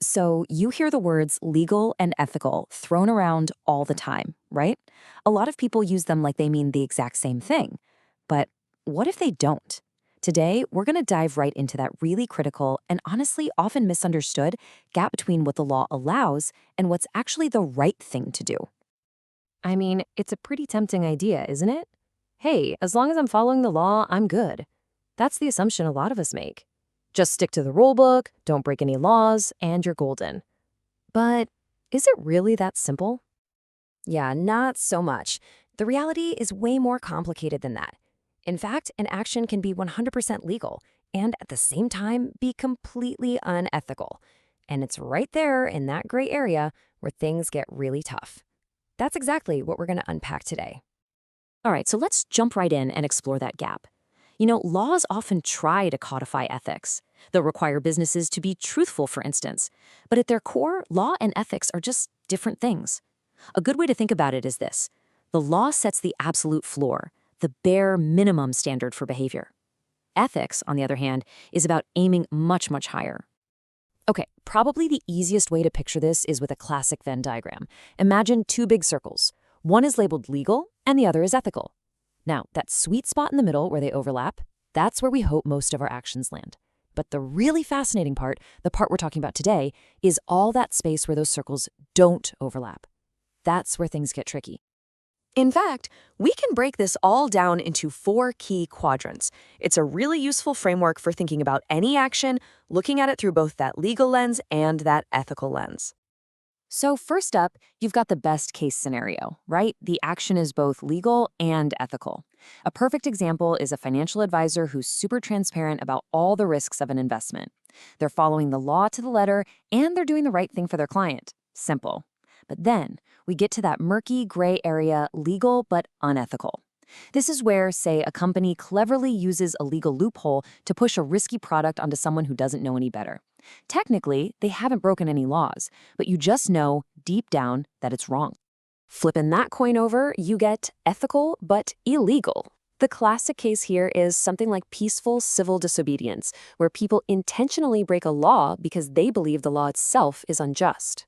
So you hear the words legal and ethical thrown around all the time, right? A lot of people use them like they mean the exact same thing. But what if they don't? Today, we're going to dive right into that really critical and honestly often misunderstood gap between what the law allows and what's actually the right thing to do. I mean, it's a pretty tempting idea, isn't it? Hey, as long as I'm following the law, I'm good. That's the assumption a lot of us make. Just stick to the rule book, don't break any laws, and you're golden. But is it really that simple? Yeah, not so much. The reality is way more complicated than that. In fact, an action can be 100% legal and at the same time be completely unethical. And it's right there in that gray area where things get really tough. That's exactly what we're going to unpack today. All right, so let's jump right in and explore that gap. Laws often try to codify ethics. They'll require businesses to be truthful, for instance. But at their core, law and ethics are just different things. A good way to think about it is this. The law sets the absolute floor, the bare minimum standard for behavior. Ethics, on the other hand, is about aiming much, much higher. Okay, probably the easiest way to picture this is with a classic Venn diagram. Imagine two big circles. One is labeled legal and the other is ethical. Now, that sweet spot in the middle where they overlap, that's where we hope most of our actions land. But the really fascinating part, the part we're talking about today, is all that space where those circles don't overlap. That's where things get tricky. In fact, we can break this all down into 4 key quadrants. It's a really useful framework for thinking about any action, looking at it through both that legal lens and that ethical lens. So first up, you've got the best case scenario, right? The action is both legal and ethical. A perfect example is a financial advisor who's super transparent about all the risks of an investment. They're following the law to the letter, and they're doing the right thing for their client. Simple. But then we get to that murky gray area, legal but unethical. This is where, say, a company cleverly uses a legal loophole to push a risky product onto someone who doesn't know any better. Technically, they haven't broken any laws, but you just know deep down that it's wrong. Flipping that coin over, you get ethical but illegal. The classic case here is something like peaceful civil disobedience, where people intentionally break a law because they believe the law itself is unjust.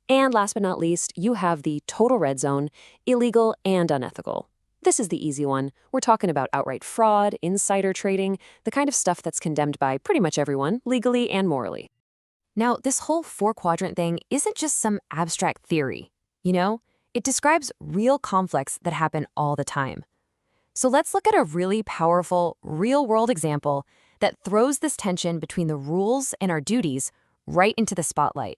And last but not least, you have the total red zone, illegal and unethical. This is the easy one. We're talking about outright fraud, insider trading, the kind of stuff that's condemned by pretty much everyone, legally and morally. Now, this whole 4-quadrant thing isn't just some abstract theory. It describes real conflicts that happen all the time. So let's look at a really powerful, real-world example that throws this tension between the rules and our duties right into the spotlight.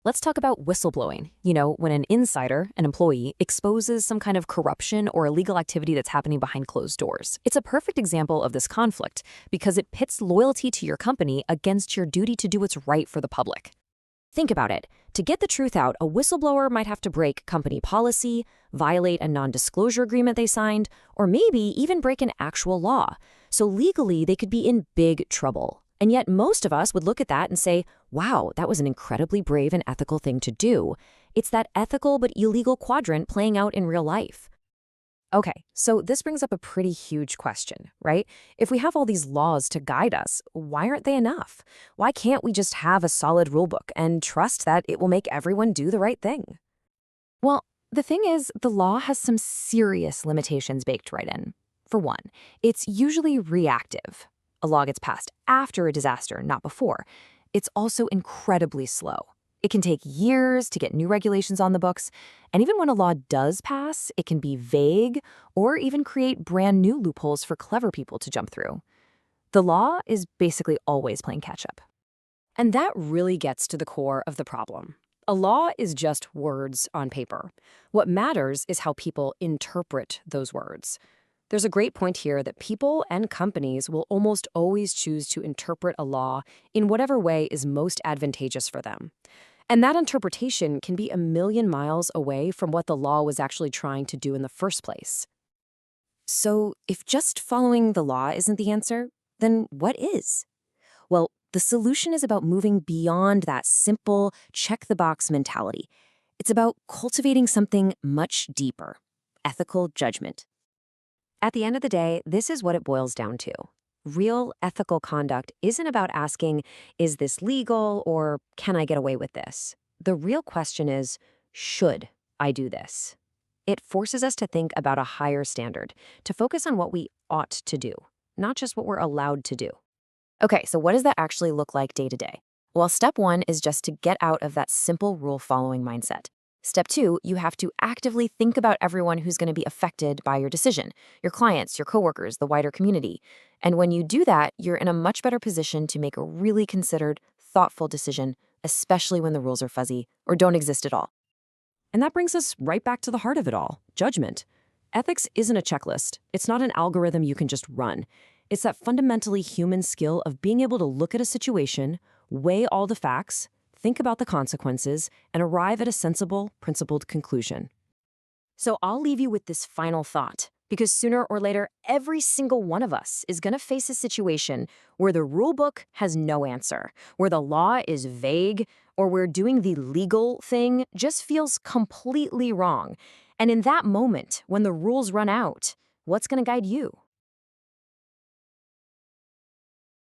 Let's talk about whistleblowing. When an insider, an employee, exposes some kind of corruption or illegal activity that's happening behind closed doors. It's a perfect example of this conflict because it pits loyalty to your company against your duty to do what's right for the public. Think about it. To get the truth out, a whistleblower might have to break company policy, violate a non-disclosure agreement they signed, or maybe even break an actual law. So legally, they could be in big trouble. And yet most of us would look at that and say, wow, that was an incredibly brave and ethical thing to do. It's that ethical but illegal quadrant playing out in real life. Okay, so this brings up a pretty huge question, right? If we have all these laws to guide us, why aren't they enough? Why can't we just have a solid rulebook and trust that it will make everyone do the right thing? Well, the thing is, the law has some serious limitations baked right in. For one, it's usually reactive. A law gets passed after a disaster, not before. It's also incredibly slow. It can take years to get new regulations on the books, and even when a law does pass, it can be vague or even create brand new loopholes for clever people to jump through. The law is basically always playing catch-up. And that really gets to the core of the problem. A law is just words on paper. What matters is how people interpret those words. There's a great point here that people and companies will almost always choose to interpret a law in whatever way is most advantageous for them. And that interpretation can be a million miles away from what the law was actually trying to do in the first place. So if just following the law isn't the answer, then what is? Well, the solution is about moving beyond that simple check-the-box mentality. It's about cultivating something much deeper, ethical judgment. At the end of the day, this is what it boils down to. Real ethical conduct isn't about asking, is this legal or can I get away with this? The real question is, should I do this? It forces us to think about a higher standard, to focus on what we ought to do, not just what we're allowed to do. Okay, so what does that actually look like day to day? Well, step one is just to get out of that simple rule following mindset. Step two, you have to actively think about everyone who's going to be affected by your decision, your clients, your coworkers, the wider community. And when you do that, you're in a much better position to make a really considered, thoughtful decision, especially when the rules are fuzzy or don't exist at all. And that brings us right back to the heart of it all, judgment. Ethics isn't a checklist. It's not an algorithm you can just run. It's that fundamentally human skill of being able to look at a situation, weigh all the facts, think about the consequences, and arrive at a sensible, principled conclusion. So I'll leave you with this final thought, because sooner or later, every single one of us is going to face a situation where the rule book has no answer, where the law is vague, or where doing the legal thing just feels completely wrong. And in that moment, when the rules run out, what's going to guide you?